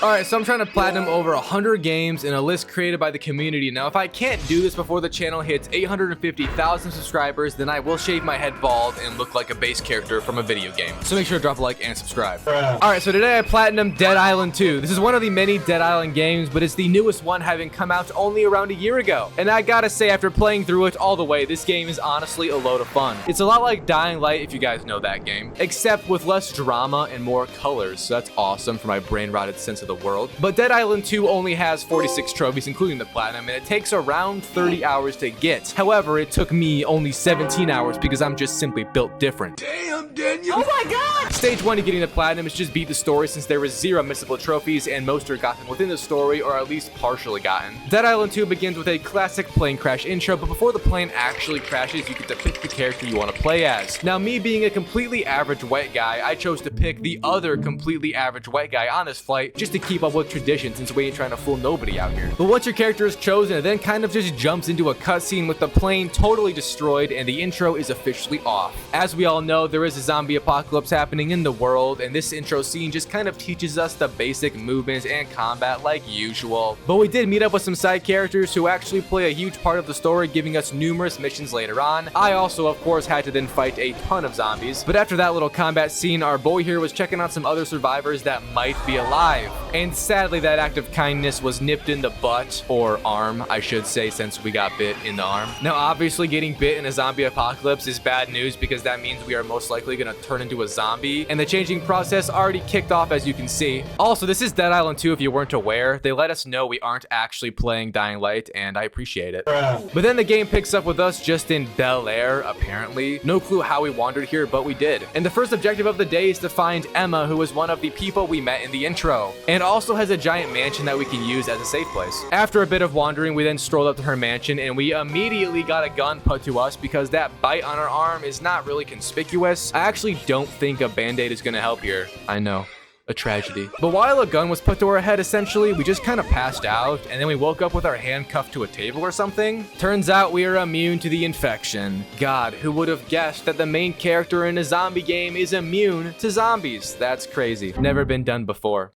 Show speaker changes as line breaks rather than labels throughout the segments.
Alright, so I'm trying to platinum over 100 games in a list created by the community. Now, if I can't do this before the channel hits 850,000 subscribers, then I will shave my head bald and look like a base character from a video game. So make sure to drop a like and subscribe. Alright, so today I platinumed Dead Island 2. This is one of the many Dead Island games, but it's the newest one, having come out only around a year ago. And I gotta say, after playing through it all the way, this game is honestly a load of fun. It's a lot like Dying Light, if you guys know that game, except with less drama and more colors. So that's awesome for my brain-rotted sense of the world. But Dead Island 2 only has 46 trophies, including the platinum, and it takes around 30 hours to get. However, it took me only 17 hours because I'm just simply built different. Damn, Daniel! Oh my god! Stage 1 to getting the platinum is just beat the story, since there was 0 missable trophies and most are gotten within the story, or at least partially gotten. Dead Island 2 begins with a classic plane crash intro, but before the plane actually crashes, you get to pick the character you want to play as. Now, me being a completely average white guy, I chose to pick the other completely average white guy on this flight just to keep up with tradition, since we ain't trying to fool nobody out here. But once your character is chosen, it then kind of just jumps into a cutscene with the plane totally destroyed and the intro is officially off. As we all know, there is a zombie apocalypse happening in the world, and this intro scene just kind of teaches us the basic movements and combat like usual. But we did meet up with some side characters who actually play a huge part of the story, giving us numerous missions later on. I also, of course, had to then fight a ton of zombies. But after that little combat scene, our boy here was checking out some other survivors that might be alive. And sadly, that act of kindness was nipped in the butt, or arm, I should say, since we got bit in the arm. Now, obviously, getting bit in a zombie apocalypse is bad news because that means we are most likely going to turn into a zombie, and the changing process already kicked off, as you can see. Also, this is Dead Island 2 if you weren't aware. They let us know we aren't actually playing Dying Light, and I appreciate it. But then the game picks up with us just in Bel Air, apparently. No clue how we wandered here, but we did. And the first objective of the day is to find Emma, who is one of the people we met in the intro, and also has a giant mansion that we can use as a safe place. After a bit of wandering, we then strolled up to her mansion, and we immediately got a gun put to us because that bite on our arm is not really conspicuous. I actually don't think a band-aid is gonna help here. I know. A tragedy. But while a gun was put to our head, essentially, we just kind of passed out, and then we woke up with our hand cuffed to a table or something. Turns out we are immune to the infection. God, who would have guessed that the main character in a zombie game is immune to zombies? That's crazy. Never been done before.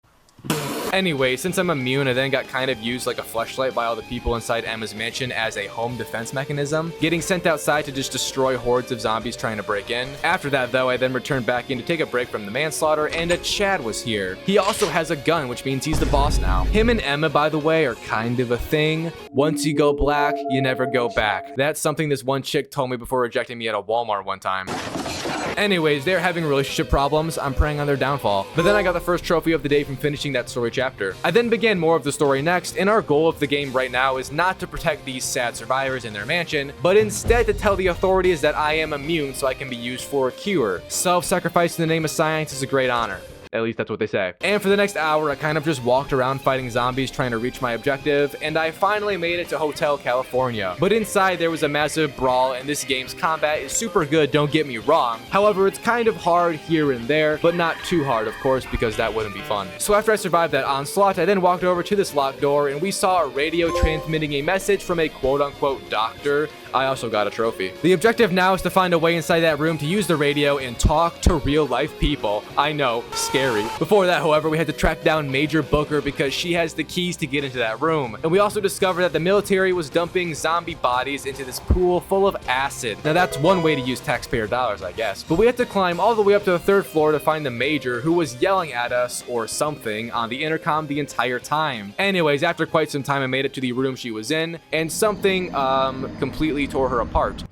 Anyway, since I'm immune, I then got kind of used like a fleshlight by all the people inside Emma's mansion as a home defense mechanism, getting sent outside to just destroy hordes of zombies trying to break in. After that, though, I then returned back in to take a break from the manslaughter, and a Chad was here. He also has a gun, which means he's the boss now. Him and Emma, by the way, are kind of a thing. Once you go black, you never go back. That's something this one chick told me before rejecting me at a Walmart one time. Anyways, they're having relationship problems. I'm praying on their downfall. But then I got the first trophy of the day from finishing that story chapter. I then began more of the story next, and our goal of the game right now is not to protect these sad survivors in their mansion, but instead to tell the authorities that I am immune so I can be used for a cure. Self-sacrifice in the name of science is a great honor. At least that's what they say. And for the next hour, I kind of just walked around fighting zombies trying to reach my objective, and I finally made it to Hotel California. But inside there was a massive brawl, and this game's combat is super good, don't get me wrong. However, it's kind of hard here and there, but not too hard, of course, because that wouldn't be fun. So after I survived that onslaught, I then walked over to this locked door, and we saw a radio transmitting a message from a quote-unquote doctor. I also got a trophy. The objective now is to find a way inside that room to use the radio and talk to real-life people. I know, scary. Before that, however, we had to track down Major Booker because she has the keys to get into that room. And we also discovered that the military was dumping zombie bodies into this pool full of acid. Now that's one way to use taxpayer dollars, I guess. But we had to climb all the way up to the 3rd floor to find the Major, who was yelling at us or something on the intercom the entire time. Anyways, after quite some time, I made it to the room she was in, and something completely tore her apart.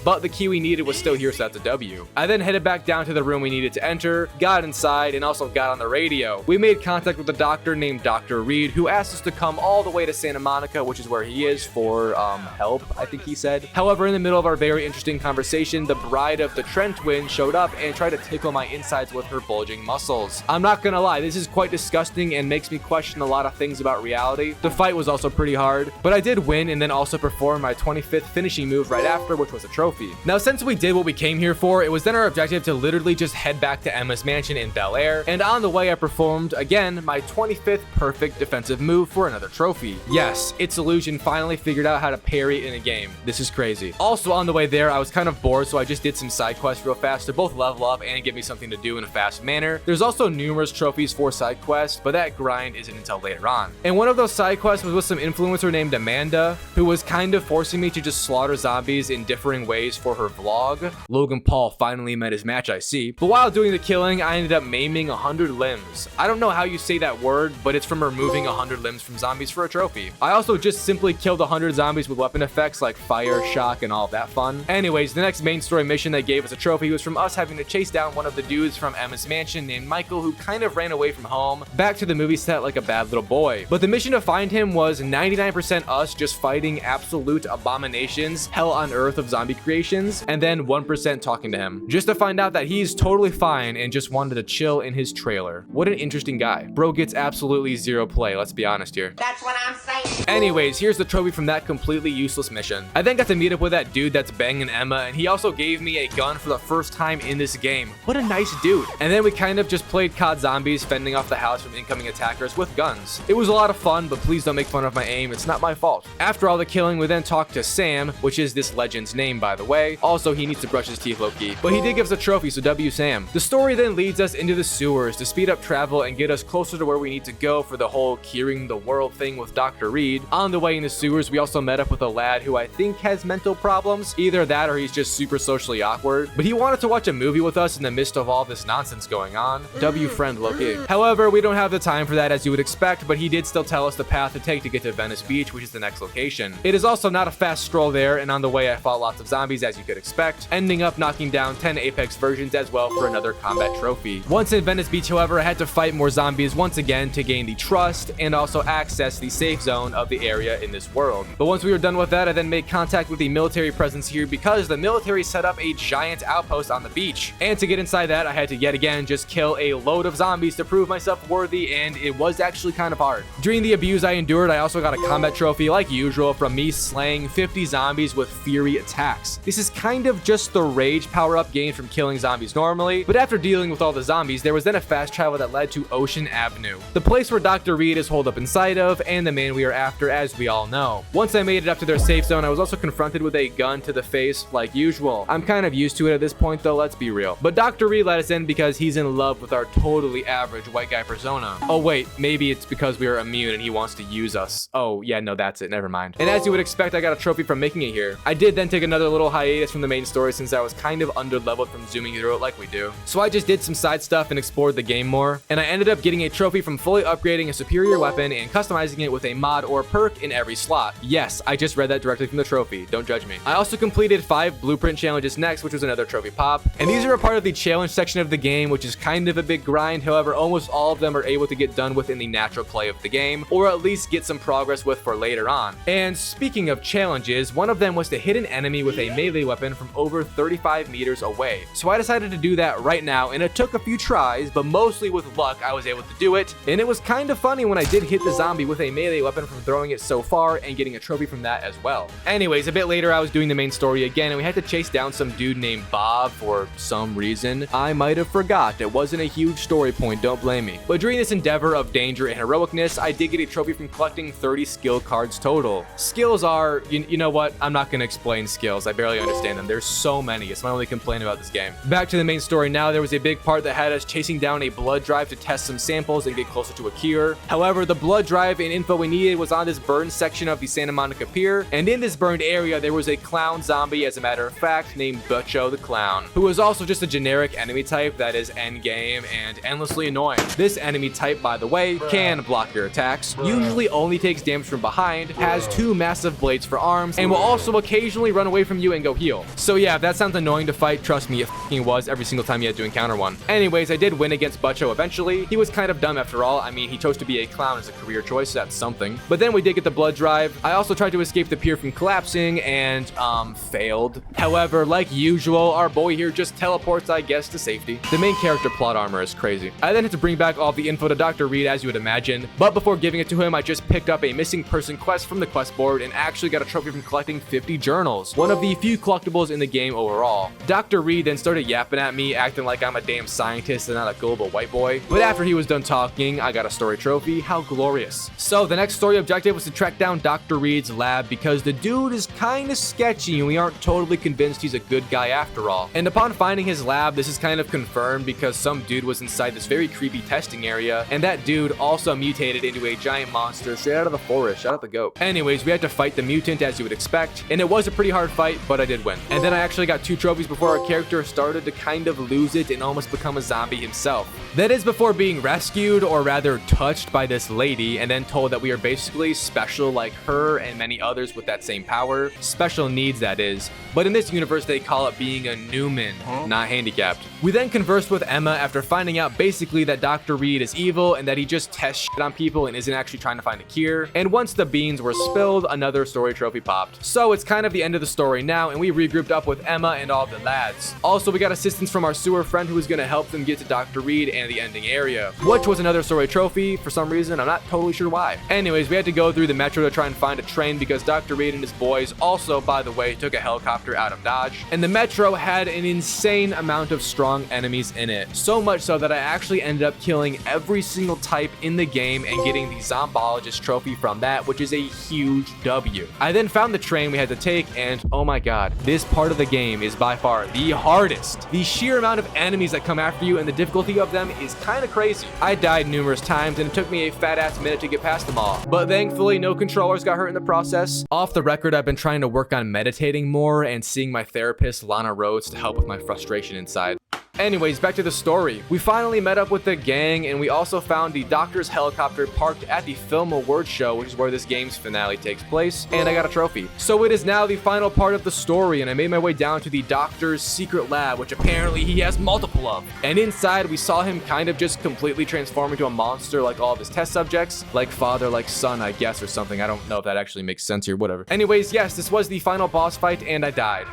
But the key we needed was still here, so that's a W. I then headed back down to the room we needed to enter, got inside, and also got on the radio. We made contact with a doctor named Dr. Reed, who asked us to come all the way to Santa Monica, which is where he is, for help, I think he said. However, in the middle of our very interesting conversation, the bride of the Trent twin showed up and tried to tickle my insides with her bulging muscles. I'm not gonna lie, this is quite disgusting and makes me question a lot of things about reality. The fight was also pretty hard, but I did win and then also perform my 25th finishing move right after, which was a trophy. trophy. Now, since we did what we came here for, it was then our objective to literally just head back to Emma's mansion in Bel Air, and on the way I performed, again, my 25th perfect defensive move for another trophy. Yes, ItsIlusion finally figured out how to parry in a game. This is crazy. Also, on the way there, I was kind of bored, so I just did some side quests real fast to both level up and give me something to do in a fast manner. There's also numerous trophies for side quests, but that grind isn't until later on. And one of those side quests was with some influencer named Amanda, who was kind of forcing me to just slaughter zombies in differing ways for her vlog. Logan Paul finally met his match, I see. But while doing the killing, I ended up maiming 100 limbs. I don't know how you say that word, but it's from removing 100 limbs from zombies for a trophy. I also just simply killed 100 zombies with weapon effects like fire, shock, and all of that fun. Anyways, the next main story mission that gave us a trophy was from us having to chase down one of the dudes from Emma's mansion named Michael, who kind of ran away from home back to the movie set like a bad little boy. But the mission to find him was 99% us just fighting absolute abominations, hell on earth of zombie creations, and then 1% talking to him, just to find out that he's totally fine and just wanted to chill in his trailer. What an interesting guy. Bro gets absolutely zero play, let's be honest here.
That's what I'm saying.
Anyways, here's the trophy from that completely useless mission. I then got to meet up with that dude that's banging Emma, and he also gave me a gun for the first time in this game. What a nice dude. And then we kind of just played COD Zombies, fending off the house from incoming attackers with guns. It was a lot of fun, but please don't make fun of my aim, it's not my fault. After all the killing, we then talked to Sam, which is this legend's name, by the way. Also, he needs to brush his teeth low-key, but he did give us a trophy, so W Sam. The story then leads us into the sewers to speed up travel and get us closer to where we need to go for the whole curing the world thing with Dr. Reed. On the way in the sewers, we also met up with a lad who I think has mental problems. Either that or he's just super socially awkward, but he wanted to watch a movie with us in the midst of all this nonsense going on. W friend low-key. However, we don't have the time for that as you would expect, but he did still tell us the path to take to get to Venice Beach, which is the next location. It is also not a fast stroll there, and on the way I fought lots of zombies as you could expect, ending up knocking down 10 Apex versions as well for another combat trophy. Once in Venice Beach, however, I had to fight more zombies once again to gain the trust and also access the safe zone of the area in this world. But once we were done with that, I then made contact with the military presence here because the military set up a giant outpost on the beach. And to get inside that, I had to yet again just kill a load of zombies to prove myself worthy, and it was actually kind of hard. During the abuse I endured, I also got a combat trophy like usual from me slaying 50 zombies with fury attacks. This is kind of just the rage power-up gained from killing zombies normally, but after dealing with all the zombies, there was then a fast travel that led to Ocean Avenue, the place where Dr. Reed is holed up inside of, and the man we are after, as we all know. Once I made it up to their safe zone, I was also confronted with a gun to the face like usual. I'm kind of used to it at this point though, let's be real. But Dr. Reed let us in because he's in love with our totally average white guy persona. Oh wait, maybe it's because we are immune and he wants to use us. Oh yeah, no, that's it, never mind. And as you would expect, I got a trophy from making it here. I did then take another little hiatus from the main story since I was kind of under-leveled from zooming through it like we do. So I just did some side stuff and explored the game more, and I ended up getting a trophy from fully upgrading a superior weapon and customizing it with a mod or perk in every slot. Yes, I just read that directly from the trophy, don't judge me. I also completed 5 blueprint challenges next, which was another trophy pop, and these are a part of the challenge section of the game, which is kind of a big grind. However, almost all of them are able to get done within the natural play of the game, or at least get some progress with for later on. And speaking of challenges, one of them was to hit an enemy with a melee weapon from over 35 meters away. So I decided to do that right now, and it took a few tries, but mostly with luck I was able to do it, and it was kind of funny when I did hit the zombie with a melee weapon from throwing it so far and getting a trophy from that as well. Anyways, a bit later I was doing the main story again, and we had to chase down some dude named Bob for some reason. I might have forgot. It wasn't a huge story point, don't blame me. But during this endeavor of danger and heroicness, I did get a trophy from collecting 30 skill cards total. Skills are, you know what? I'm not gonna explain skills. I barely understand them. There's so many. It's my only complaint about this game. Back to the main story now, there was a big part that had us chasing down a blood drive to test some samples and get closer to a cure. However, the blood drive and info we needed was on this burned section of the Santa Monica Pier, and in this burned area, there was a clown zombie, as a matter of fact, named Butcho the Clown, who was also just a generic enemy type that is endgame and endlessly annoying. This enemy type, by the way, can block your attacks, usually only takes damage from behind, has 2 massive blades for arms, and will also occasionally run away from you and go heal. So yeah, if that sounds annoying to fight, trust me, it f***ing was every single time you had to encounter one. Anyways, I did win against Butcho eventually. He was kind of dumb after all. I mean, he chose to be a clown as a career choice, so that's something. But then we did get the blood drive. I also tried to escape the pier from collapsing and failed. However, like usual, our boy here just teleports, I guess, to safety. The main character plot armor is crazy. I then had to bring back all of the info to Dr. Reed, as you would imagine, but before giving it to him, I just picked up a missing person quest from the quest board and actually got a trophy from collecting 50 journals, one of the few collectibles in the game overall. Dr. Reed then started yapping at me, acting like I'm a damn scientist and not a gullible white boy, but after he was done talking, I got a story trophy. How glorious. So the next story objective was to track down Dr. Reed's lab because the dude is kinda sketchy and we aren't totally convinced he's a good guy after all. And upon finding his lab, this is kind of confirmed because some dude was inside this very creepy testing area, and that dude also mutated into a giant monster straight out of the forest. Shout out the goat. Anyways, we had to fight the mutant as you would expect, and it was a pretty hard fight, but I did win. And then I actually got 2 trophies before our character started to kind of lose it and almost become a zombie himself. That is before being rescued, or rather touched, by this lady, and then told that we are basically special like her and many others with that same power. Special needs, that is. But in this universe, they call it being a Newman, not handicapped. We then conversed with Emma after finding out basically that Dr. Reed is evil and that he just tests shit on people and isn't actually trying to find a cure. And once the beans were spilled, another story trophy popped. So it's kind of the end of the story now, and we regrouped up with Emma and all the lads. Also, we got assistance from our sewer friend who was going to help them get to Dr. Reed and the ending area, which was another story trophy for some reason. I'm not totally sure why. Anyways, we had to go through the metro to try and find a train because Dr. Reed and his boys also, by the way, took a helicopter out of Dodge. And the metro had an insane amount of strong enemies in it. So much so that I actually ended up killing every single type in the game and getting the Zombologist trophy from that, which is a huge W. I then found the train we had to take, and oh my god, this part of the game is by far the hardest. The sheer amount of enemies that come after you and the difficulty of them is kind of crazy. I died numerous times and it took me a fat ass minute to get past them all, but thankfully no controllers got hurt in the process. Off the record, I've been trying to work on meditating more and seeing my therapist Lana Rhodes to help with my frustration inside. Anyways, back to the story. We finally met up with the gang, and we also found the doctor's helicopter parked at the Film Awards show, which is where this game's finale takes place, and I got a trophy. So it is now the final part of the story, and I made my way down to the doctor's secret lab, which apparently he has multiple of. And inside, we saw him kind of just completely transform into a monster like all of his test subjects. Like father, like son, I guess, or something. I don't know if that actually makes sense here, whatever. Anyways, yes, this was the final boss fight, and I died.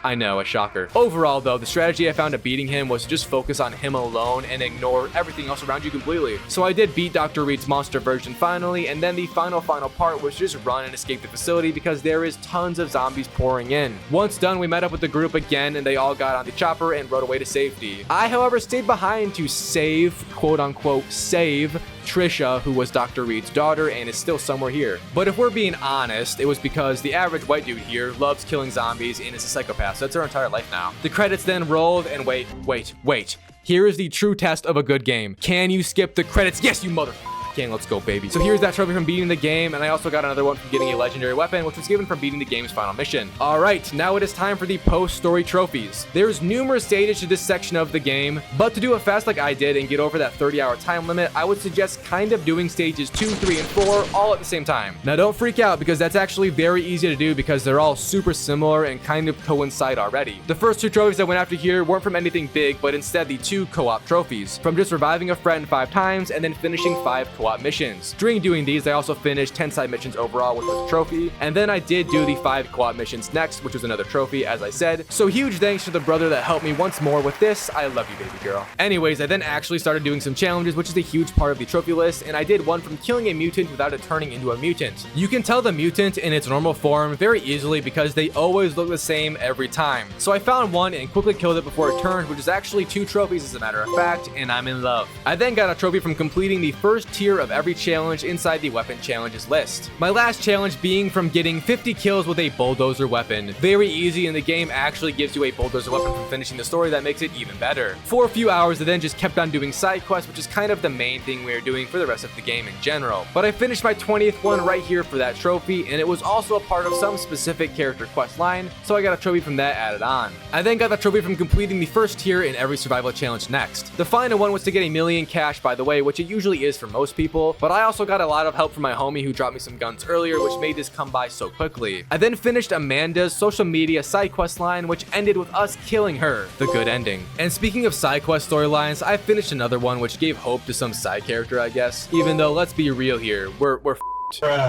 I know, a shocker. Overall, though, the strategy I found to beating him was to just focus on him alone and ignore everything else around you completely. So I did beat Dr. Reed's monster version finally, and then the final part was just run and escape the facility because there is tons of zombies pouring in. Once done, we met up with the group again and they all got on the chopper and rode away to safety. I, however, stayed behind to save, quote unquote, save Trisha, who was Dr. Reed's daughter and is still somewhere here. But if we're being honest, it was because the average white dude here loves killing zombies and is a psychopath, so that's our entire life now. The credits then rolled, and wait. Here is the true test of a good game. Can you skip the credits? Yes, you mother... Let's go, baby. So here's that trophy from beating the game, and I also got another one from getting a legendary weapon, which was given from beating the game's final mission. Alright, now it is time for the post-story trophies. There's numerous stages to this section of the game, but to do it fast like I did and get over that 30-hour time limit, I would suggest kind of doing stages 2, 3, and 4 all at the same time. Now don't freak out, because that's actually very easy to do because they're all super similar and kind of coincide already. The first 2 trophies I went after here weren't from anything big, but instead the 2 co-op trophies, from just reviving a friend 5 times and then finishing 5 co-op missions. During doing these, I also finished 10 side missions overall, which was a trophy, and then I did do the 5 co-op missions next, which was another trophy, as I said. So huge thanks to the brother that helped me once more with this. I love you, baby girl. Anyways, I then actually started doing some challenges, which is a huge part of the trophy list, and I did one from killing a mutant without it turning into a mutant. You can tell the mutant in its normal form very easily because they always look the same every time. So I found one and quickly killed it before it turned, which is actually 2 trophies as a matter of fact, and I'm in love. I then got a trophy from completing the first tier of every challenge inside the weapon challenges list. My last challenge being from getting 50 kills with a bulldozer weapon. Very easy, and the game actually gives you a bulldozer weapon from finishing the story that makes it even better. For a few hours, I then just kept on doing side quests, which is kind of the main thing we are doing for the rest of the game in general. But I finished my 20th one right here for that trophy, and it was also a part of some specific character quest line, so I got a trophy from that added on. I then got the trophy from completing the first tier in every survival challenge next. The final one was to get 1 million cash, by the way, which it usually is for most people, but I also got a lot of help from my homie who dropped me some guns earlier, which made this come by so quickly. I then finished Amanda's social media side quest line, which ended with us killing her. The good ending. And speaking of side quest storylines, I finished another one which gave hope to some side character, I guess. Even though, let's be real here, we're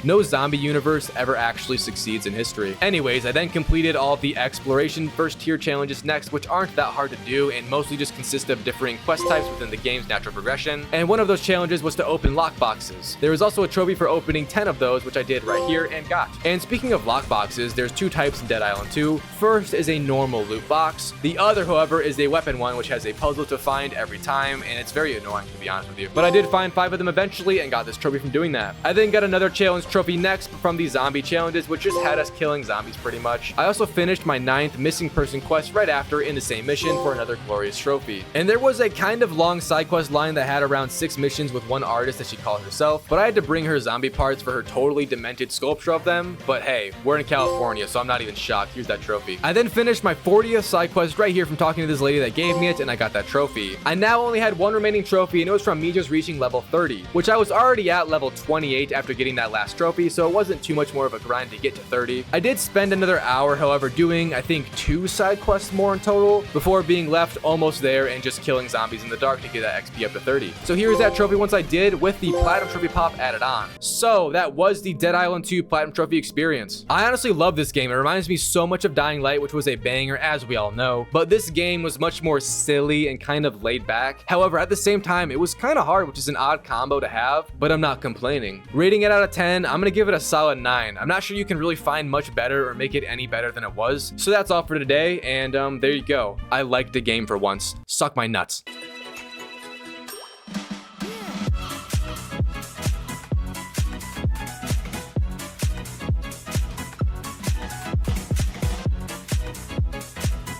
No zombie universe ever actually succeeds in history. Anyways, I then completed all of the exploration first tier challenges next, which aren't that hard to do and mostly just consist of differing quest types within the game's natural progression. And one of those challenges was to open lockboxes. There was also a trophy for opening 10 of those, which I did right here and got. And speaking of lockboxes, there's two types in Dead Island 2. First is a normal loot box. The other, however, is a weapon one, which has a puzzle to find every time, and it's very annoying, to be honest with you. But I did find 5 of them eventually and got this trophy from doing that. I then got another challenge trophy next from the zombie challenges, which just had us killing zombies pretty much. I also finished my 9th missing person quest right after in the same mission for another glorious trophy. And there was a kind of long side quest line that had around 6 missions with one artist that she called herself, but I had to bring her zombie parts for her totally demented sculpture of them. But hey, we're in California, so I'm not even shocked. Here's that trophy. I then finished my 40th side quest right here from talking to this lady that gave me it, and I got that trophy. I now only had one remaining trophy, and it was from me just reaching level 30, which I was already at level 28 after getting that last trophy, so it wasn't too much more of a grind to get to 30. I did spend another hour, however, doing I think 2 side quests more in total before being left almost there and just killing zombies in the dark to get that XP up to 30. So here's that trophy once I did with the Platinum Trophy Pop added on. So that was the Dead Island 2 Platinum Trophy experience. I honestly love this game. It reminds me so much of Dying Light, which was a banger as we all know, but this game was much more silly and kind of laid back. However, at the same time, it was kind of hard, which is an odd combo to have, but I'm not complaining. Rating it out of 10, I'm gonna give it a solid 9. I'm not sure you can really find much better or make it any better than it was. So that's all for today, and there you go. I liked the game for once. Suck my nuts.